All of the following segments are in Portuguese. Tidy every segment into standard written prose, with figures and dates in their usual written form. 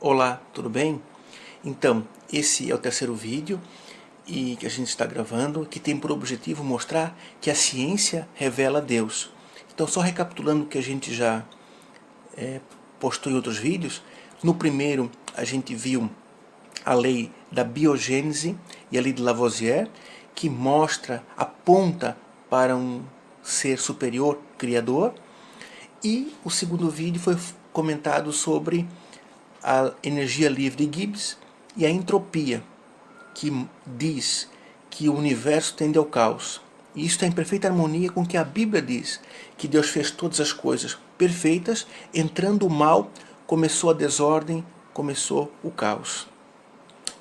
Olá, tudo bem? Então, esse é o terceiro vídeo e que a gente está gravando, que tem por objetivo mostrar que a ciência revela Deus. Então, só recapitulando o que a gente já postou em outros vídeos, no primeiro a gente viu a lei da biogênese e a lei de Lavoisier, que aponta para um ser superior, criador, e o segundo vídeo foi comentado sobre a energia livre de Gibbs e a entropia, que diz que o universo tende ao caos. E isso está em perfeita harmonia com o que a Bíblia diz, que Deus fez todas as coisas perfeitas, entrando o mal, começou a desordem, começou o caos.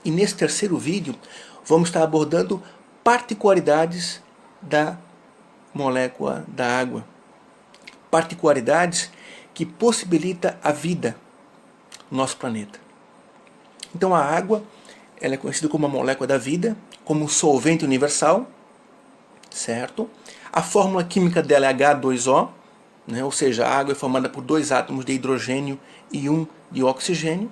E nesse terceiro vídeo, vamos estar abordando particularidades da molécula da água. Particularidades que possibilitam a vida no nosso planeta. Então a água ela é conhecida como a molécula da vida, como um solvente universal, certo? A fórmula química dela é H2O, né? Ou seja, a água é formada por 2 átomos de hidrogênio e 1 de oxigênio.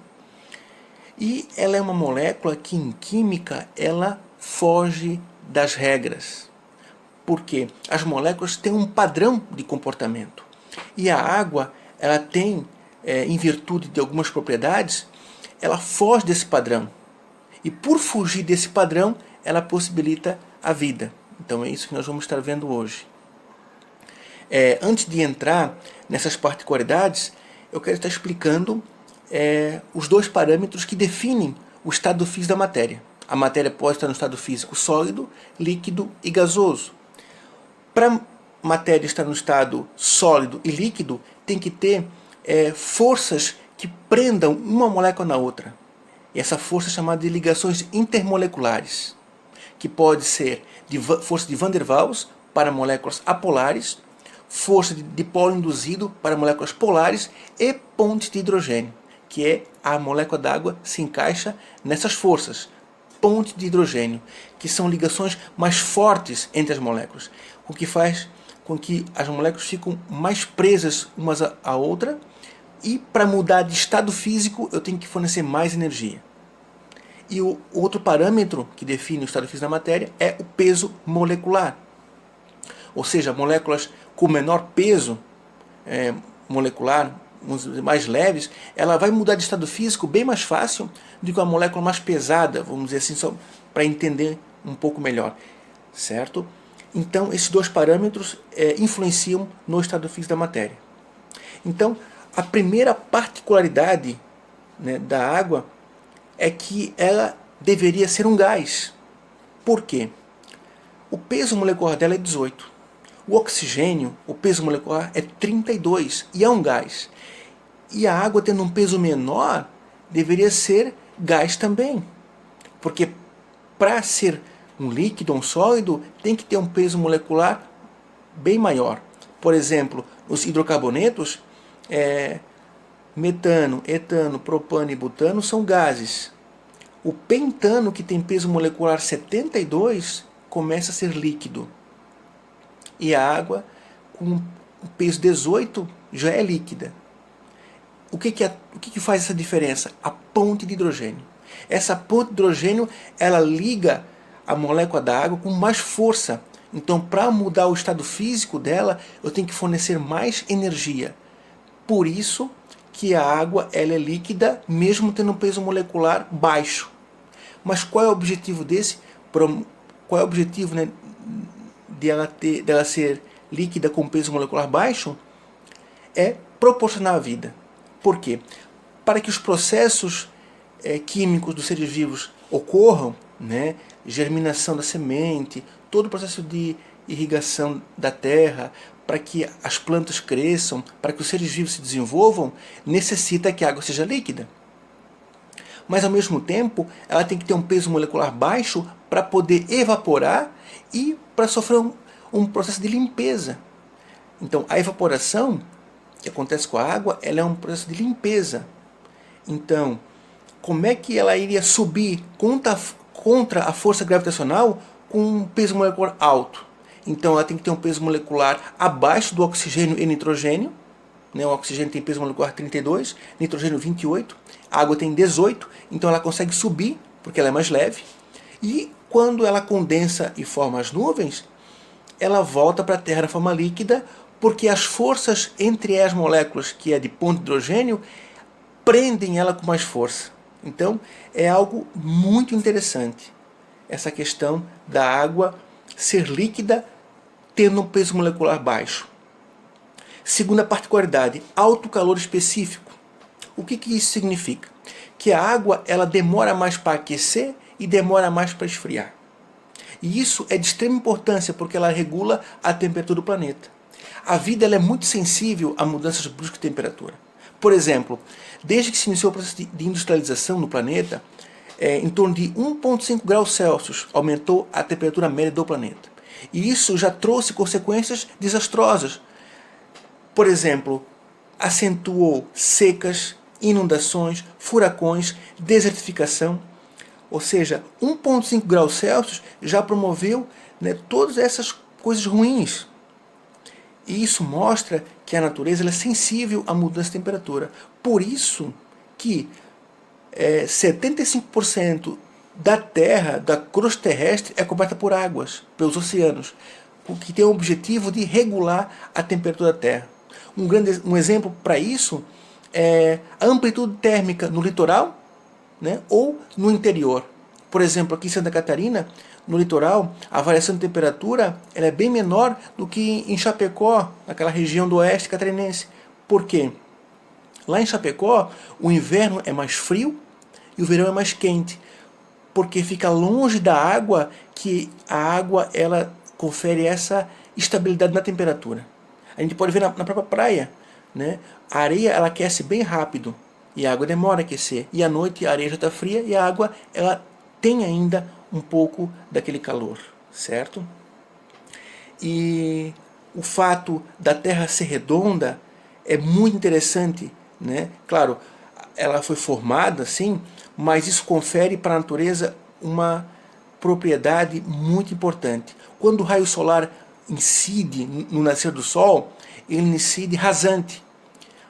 E ela é uma molécula que em química ela foge das regras. Porque as moléculas têm um padrão de comportamento. E a água ela tem, em virtude de algumas propriedades, ela foge desse padrão. E por fugir desse padrão, ela possibilita a vida. Então é isso que nós vamos estar vendo hoje. Antes de entrar nessas particularidades, eu quero estar explicando os dois parâmetros que definem o estado físico da matéria. A matéria pode estar no estado físico sólido, líquido e gasoso. Para a matéria estar no estado sólido e líquido, tem que ter forças que prendam uma molécula na outra. E essa força é chamada de ligações intermoleculares, que pode ser força de Van der Waals para moléculas apolares, força de dipolo induzido para moléculas polares e pontes de hidrogênio, que é a molécula d'água se encaixa nessas forças, pontes de hidrogênio, que são ligações mais fortes entre as moléculas, o que faz com que as moléculas ficam mais presas umas à outra. E para mudar de estado físico, eu tenho que fornecer mais energia. E o outro parâmetro que define o estado físico da matéria é o peso molecular. Ou seja, moléculas com menor peso molecular, mais leves, ela vai mudar de estado físico bem mais fácil do que uma molécula mais pesada, vamos dizer assim, só para entender um pouco melhor. Certo? Então, esses dois parâmetros influenciam no estado físico da matéria. Então, a primeira particularidade, né, da água é que ela deveria ser um gás. Por quê? O peso molecular dela é 18. O oxigênio, o peso molecular é 32 e é um gás. E a água, tendo um peso menor, deveria ser gás também. Porque para ser um líquido ou um sólido, tem que ter um peso molecular bem maior. Por exemplo, os hidrocarbonetos, metano, etano, propano e butano são gases. O pentano, que tem peso molecular 72, começa a ser líquido. E a água, com peso 18, já é líquida. O que faz essa diferença? A ponte de hidrogênio. Essa ponte de hidrogênio, ela liga a molécula da água com mais força. Então, para mudar o estado físico dela, eu tenho que fornecer mais energia. Por isso que a água ela é líquida, mesmo tendo um peso molecular baixo. Mas qual é o objetivo Qual é o objetivo, né, dela ser líquida com peso molecular baixo? É proporcionar a vida. Por quê? Para que os processos químicos dos seres vivos ocorram, né, germinação da semente, todo o processo de irrigação da terra, para que as plantas cresçam, para que os seres vivos se desenvolvam, necessita que a água seja líquida. Mas, ao mesmo tempo, ela tem que ter um peso molecular baixo para poder evaporar e para sofrer um processo de limpeza. Então, a evaporação que acontece com a água, ela é um processo de limpeza. Então, como é que ela iria subir contra a força gravitacional com um peso molecular alto? Então ela tem que ter um peso molecular abaixo do oxigênio e nitrogênio, né? O oxigênio tem peso molecular 32, nitrogênio 28, a água tem 18, então ela consegue subir, porque ela é mais leve. E quando ela condensa e forma as nuvens, ela volta para a Terra na forma líquida, porque as forças entre as moléculas, que é de ponto de hidrogênio, prendem ela com mais força. Então, é algo muito interessante, essa questão da água ser líquida, tendo um peso molecular baixo. Segunda particularidade, alto calor específico. O que isso significa? Que a água ela demora mais para aquecer e demora mais para esfriar. E isso é de extrema importância porque ela regula a temperatura do planeta. A vida ela é muito sensível a mudanças bruscas de temperatura. Por exemplo, desde que se iniciou o processo de industrialização no planeta, em torno de 1,5 graus Celsius aumentou a temperatura média do planeta. E isso já trouxe consequências desastrosas. Por exemplo, acentuou secas, inundações, furacões, desertificação. Ou seja, 1,5 graus Celsius já promoveu, né, todas essas coisas ruins. E isso mostra que a natureza ela é sensível à mudança de temperatura. Por isso que 75% da Terra, da crosta terrestre, é coberta por águas, pelos oceanos, o que tem o objetivo de regular a temperatura da Terra. Um exemplo para isso é a amplitude térmica no litoral, né, ou no interior. Por exemplo, aqui em Santa Catarina, no litoral, a variação de temperatura ela é bem menor do que em Chapecó, naquela região do oeste catarinense. Por quê? Lá em Chapecó, o inverno é mais frio e o verão é mais quente, porque fica longe da água, que a água ela confere essa estabilidade na temperatura. A gente pode ver na própria praia, né? A areia ela aquece bem rápido e a água demora a aquecer. E à noite a areia já está fria e a água ela tem ainda um pouco daquele calor, certo? E o fato da Terra ser redonda é muito interessante, né? Claro, ela foi formada assim, mas isso confere para a natureza uma propriedade muito importante. Quando o raio solar incide no nascer do Sol, ele incide rasante,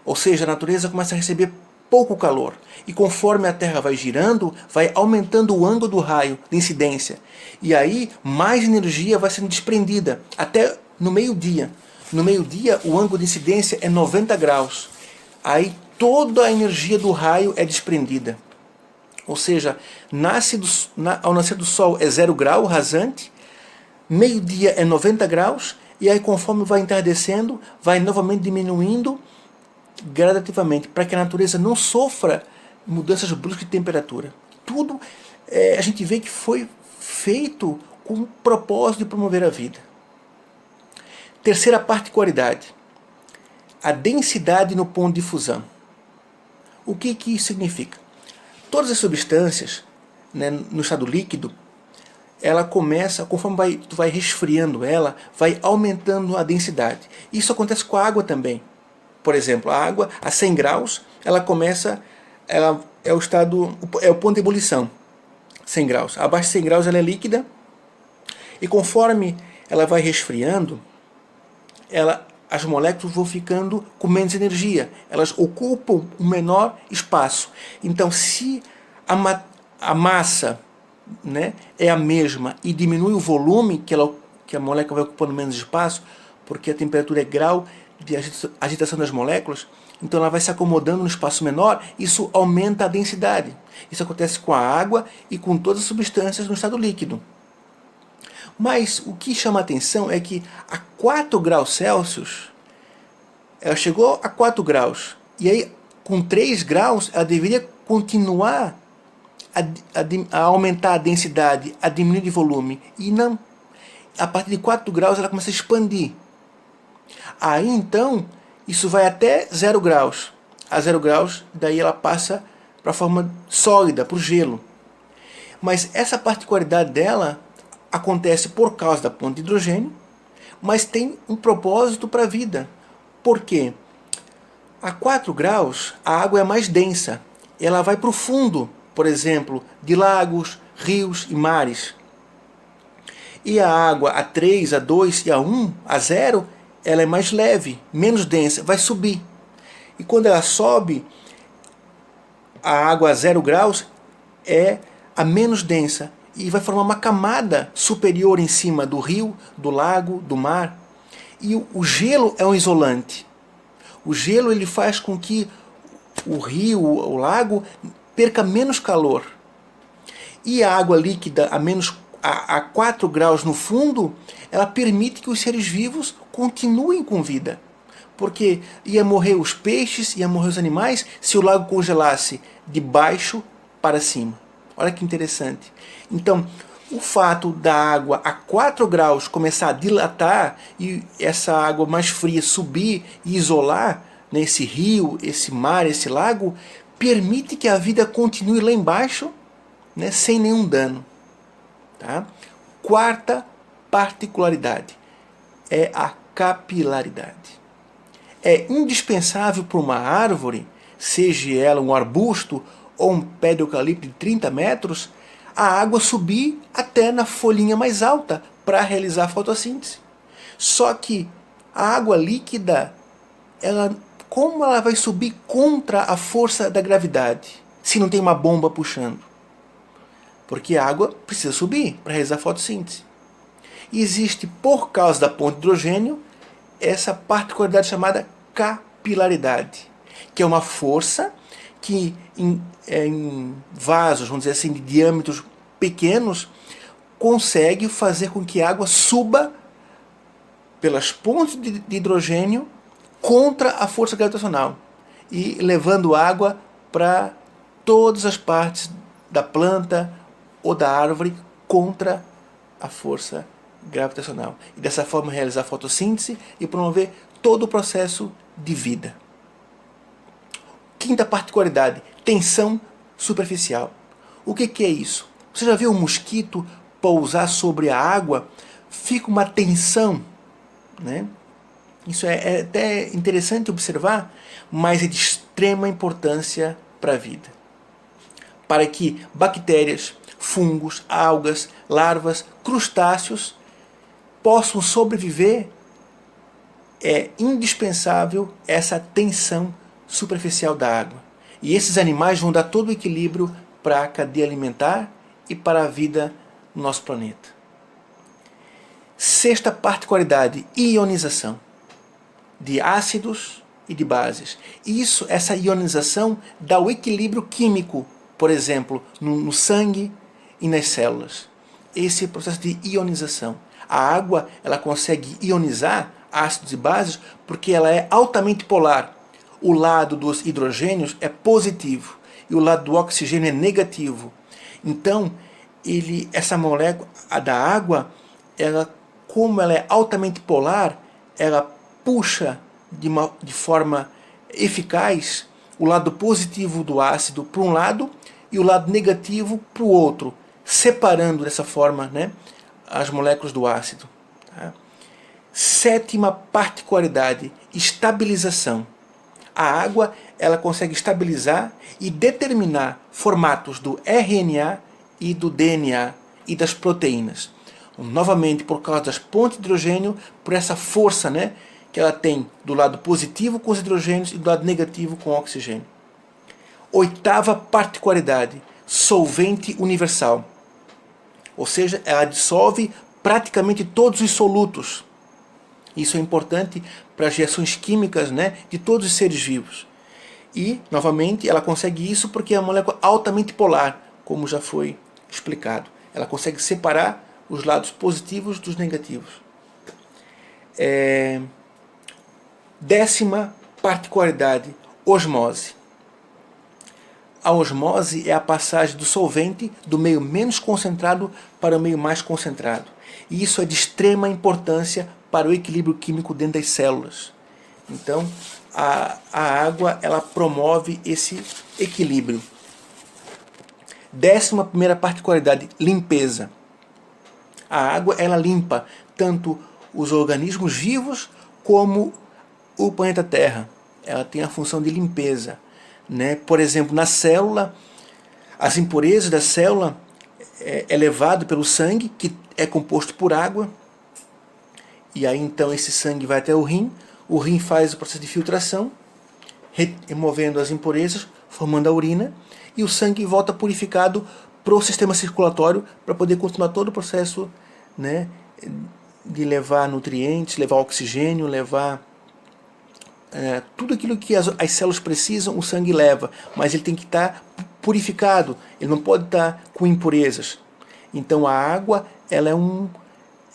ou seja, a natureza começa a receber pouco calor, e conforme a Terra vai girando, vai aumentando o ângulo do raio de incidência, e aí mais energia vai sendo desprendida, até no meio-dia. No meio-dia o ângulo de incidência é 90 graus, aí toda a energia do raio é desprendida. Ou seja, ao nascer do Sol é 0 grau rasante, meio-dia é 90 graus, e aí conforme vai entardecendo, vai novamente diminuindo gradativamente, para que a natureza não sofra mudanças bruscas de temperatura. Tudo a gente vê que foi feito com o propósito de promover a vida. Terceira particularidade, a densidade no ponto de fusão. O que isso significa? Todas as substâncias, né, no estado líquido, ela começa, conforme tu vai resfriando ela, vai aumentando a densidade. Isso acontece com a água também. Por exemplo, a água a 100 graus, ela é o ponto de ebulição, 100 graus. Abaixo de 100 graus ela é líquida, e conforme ela vai resfriando, as moléculas vão ficando com menos energia, elas ocupam um menor espaço. Então, se a massa, né, é a mesma e diminui o volume, que a molécula vai ocupando menos espaço, porque a temperatura é grau de agitação das moléculas, então ela vai se acomodando no espaço menor, isso aumenta a densidade. Isso acontece com a água e com todas as substâncias no estado líquido. Mas o que chama a atenção é que a 4 graus Celsius, ela chegou a 4 graus, e aí com 3 graus ela deveria continuar a aumentar a densidade, a diminuir de volume, e não. A partir de 4 graus ela começa a expandir. Aí então, isso vai até 0 graus. A 0 graus, daí ela passa para a forma sólida, para o gelo. Mas essa particularidade dela acontece por causa da ponte de hidrogênio, mas tem um propósito para a vida. Por quê? A 4 graus, a água é mais densa. Ela vai para o fundo, por exemplo, de lagos, rios e mares. E a água a 3, a 2 e a 1, a 0, ela é mais leve, menos densa, vai subir. E quando ela sobe, a água a 0 graus é a menos densa e vai formar uma camada superior em cima do rio, do lago, do mar. E o gelo é um isolante. O gelo ele faz com que o rio, o lago, perca menos calor. E a água líquida a 4 graus no fundo, ela permite que os seres vivos continuem com vida. Porque ia morrer os peixes, ia morrer os animais, se o lago congelasse de baixo para cima. Olha que interessante. Então, o fato da água a 4 graus começar a dilatar e essa água mais fria subir e isolar nesse rio, esse mar, esse lago, permite que a vida continue lá embaixo, né, sem nenhum dano. Tá? Quarta particularidade é a capilaridade. É indispensável para uma árvore, seja ela um arbusto ou um pé de eucalipto de 30 metros, a água subir até na folhinha mais alta para realizar a fotossíntese. Só que a água líquida, como ela vai subir contra a força da gravidade, se não tem uma bomba puxando? Porque a água precisa subir para realizar a fotossíntese. E existe, por causa da ponte de hidrogênio, essa particularidade chamada capilaridade, que é uma força que em vasos, vamos dizer assim, de diâmetros pequenos, consegue fazer com que a água suba pelas pontes de hidrogênio contra a força gravitacional e levando água para todas as partes da planta ou da árvore contra a força gravitacional. E dessa forma realizar a fotossíntese e promover todo o processo de vida. Quinta particularidade, tensão superficial. O que é isso? Você já viu um mosquito pousar sobre a água? Fica uma tensão, né? Isso é até interessante observar, mas é de extrema importância para a vida. Para que bactérias, fungos, algas, larvas, crustáceos possam sobreviver, é indispensável essa tensão superficial da água. E esses animais vão dar todo o equilíbrio para a cadeia alimentar e para a vida no nosso planeta. Sexta particularidade, ionização de ácidos e de bases. Essa ionização dá o equilíbrio químico, por exemplo, no sangue e nas células. Esse é o processo de ionização. A água ela consegue ionizar ácidos e bases porque ela é altamente polar. O lado dos hidrogênios é positivo e o lado do oxigênio é negativo. Então, essa molécula da água, como ela é altamente polar, ela puxa de forma eficaz o lado positivo do ácido para um lado e o lado negativo para o outro, separando dessa forma, né, as moléculas do ácido. Tá? Sétima particularidade, estabilização. A água ela consegue estabilizar e determinar formatos do RNA e do DNA e das proteínas. Novamente, por causa das pontes de hidrogênio, por essa força, né, que ela tem do lado positivo com os hidrogênios e do lado negativo com o oxigênio. Oitava particularidade, solvente universal. Ou seja, ela dissolve praticamente todos os solutos. Isso é importante para as reações químicas, né, de todos os seres vivos. E, novamente, ela consegue isso porque é uma molécula altamente polar, como já foi explicado. Ela consegue separar os lados positivos dos negativos. Décima particularidade, osmose. A osmose é a passagem do solvente do meio menos concentrado para o meio mais concentrado. E isso é de extrema importância para o equilíbrio químico dentro das células. Então, a água ela promove esse equilíbrio. 11ª particularidade, limpeza. A água ela limpa tanto os organismos vivos como o planeta Terra. Ela tem a função de limpeza, né? Por exemplo, na célula, as impurezas da célula é levado pelo sangue, que é composto por água, e aí então esse sangue vai até o rim faz o processo de filtração, removendo as impurezas, formando a urina, e o sangue volta purificado para o sistema circulatório para poder continuar todo o processo, né, de levar nutrientes, levar oxigênio, levar tudo aquilo que as células precisam, o sangue leva, mas ele tem que estar purificado, ele não pode estar com impurezas. Então a água, ela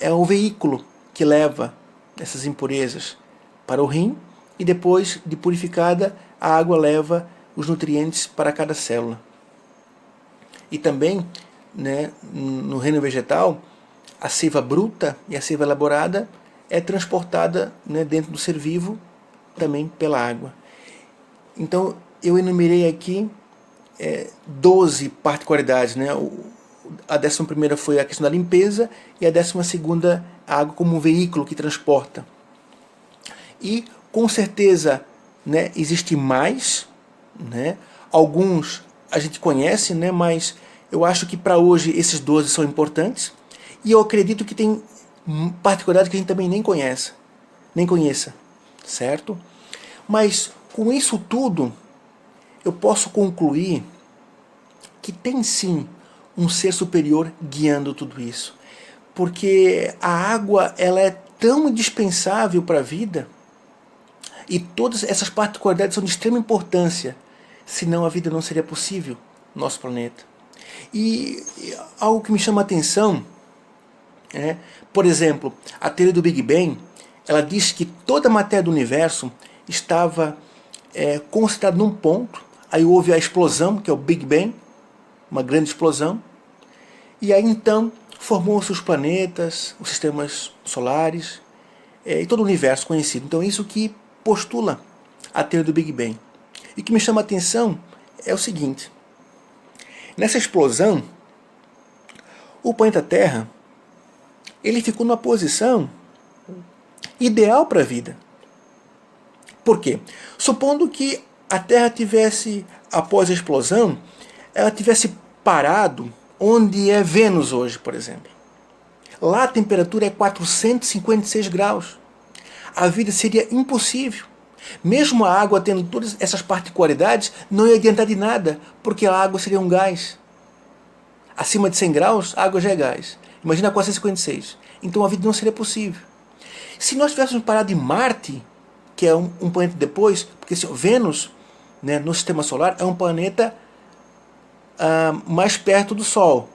é o veículo que leva essas impurezas para o rim, e depois de purificada, a água leva os nutrientes para cada célula. E também, né, no reino vegetal, a seiva bruta e a seiva elaborada é transportada, né, dentro do ser vivo também pela água. Então eu enumerei aqui 12 particularidades, né? A 11ª foi a questão da limpeza, e a 12ª a água como um veículo que transporta. E com certeza, né, existe mais, né? Alguns a gente conhece, né, mas eu acho que para hoje esses 12 são importantes, e eu acredito que tem particularidades que a gente também nem conheça, certo? Mas com isso tudo eu posso concluir que tem sim um ser superior guiando tudo isso, porque a água, ela é tão indispensável para a vida, e todas essas particularidades são de extrema importância, senão a vida não seria possível no nosso planeta. E algo que me chama a atenção, por exemplo, a teoria do Big Bang, ela diz que toda a matéria do universo estava concentrada num ponto, aí houve a explosão, que é o Big Bang, uma grande explosão, e aí então formou-se os planetas, os sistemas solares, e todo o universo conhecido. Então isso que postula a teoria do Big Bang. E o que me chama a atenção é o seguinte: nessa explosão, o planeta Terra, ele ficou numa posição ideal para a vida. Por quê? Supondo que a Terra tivesse, após a explosão, ela tivesse parado onde é Vênus hoje, por exemplo. Lá a temperatura é 456 graus. A vida seria impossível. Mesmo a água tendo todas essas particularidades, não ia adiantar de nada, porque a água seria um gás. Acima de 100 graus, a água já é gás. Imagina 456. Então a vida não seria possível. Se nós tivéssemos parado em Marte, que é um planeta depois, porque Vênus, né, no sistema solar, é um planeta mais perto do Sol.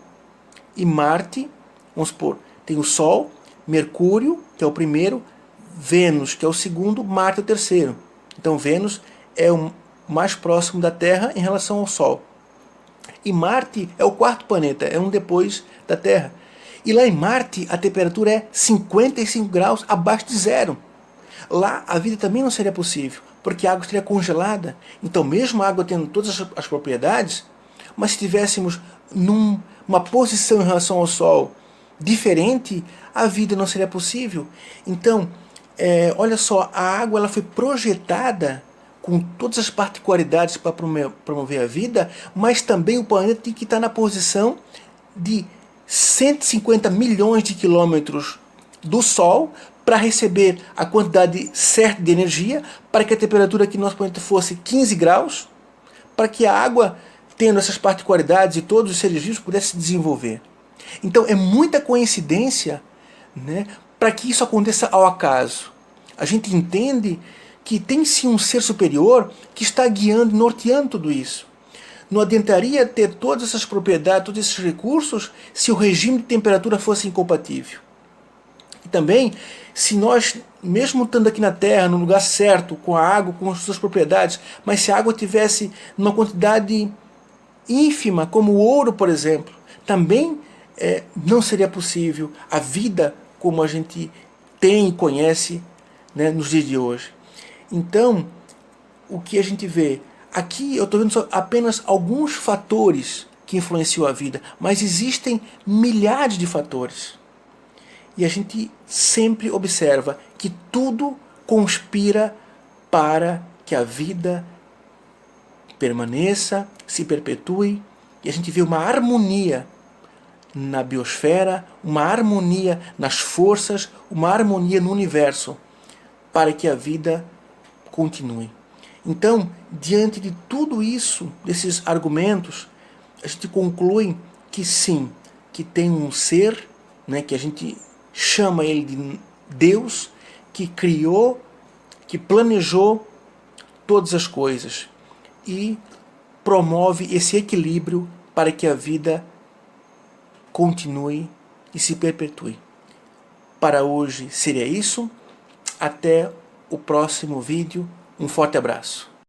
E Marte, vamos supor, tem o Sol, Mercúrio, que é o primeiro, Vênus, que é o segundo, Marte é o terceiro. Então Vênus é o mais próximo da Terra em relação ao Sol. E Marte é o quarto planeta, é um depois da Terra. E lá em Marte a temperatura é 55 graus abaixo de zero. Lá a vida também não seria possível, porque a água estaria congelada. Então mesmo a água tendo todas as propriedades, mas se estivéssemos numa posição em relação ao Sol diferente, a vida não seria possível. Então, olha só, a água, ela foi projetada com todas as particularidades para promover a vida, mas também o planeta tem que estar na posição de 150 milhões de quilômetros do Sol para receber a quantidade certa de energia, para que a temperatura aqui no nosso planeta fosse 15 graus, para que a água, tendo essas particularidades e todos os seres vivos, pudesse se desenvolver. Então é muita coincidência, né, para que isso aconteça ao acaso. A gente entende que tem sim um ser superior que está guiando, norteando tudo isso. Não adiantaria ter todas essas propriedades, todos esses recursos, se o regime de temperatura fosse incompatível. E também, se nós, mesmo estando aqui na Terra, no lugar certo, com a água, com as suas propriedades, mas se a água tivesse numa quantidade ínfima, como o ouro, por exemplo, também não seria possível a vida como a gente tem e conhece, né, nos dias de hoje. Então, o que a gente vê? Aqui eu estou vendo só apenas alguns fatores que influenciam a vida, mas existem milhares de fatores. E a gente sempre observa que tudo conspira para que a vida permaneça, se perpetue, e a gente vê uma harmonia na biosfera, uma harmonia nas forças, uma harmonia no universo, para que a vida continue. Então, diante de tudo isso, desses argumentos, a gente conclui que sim, que tem um ser, né, que a gente chama ele de Deus, que criou, que planejou todas as coisas e promove esse equilíbrio para que a vida continue e se perpetue. Para hoje seria isso. Até o próximo vídeo. Um forte abraço.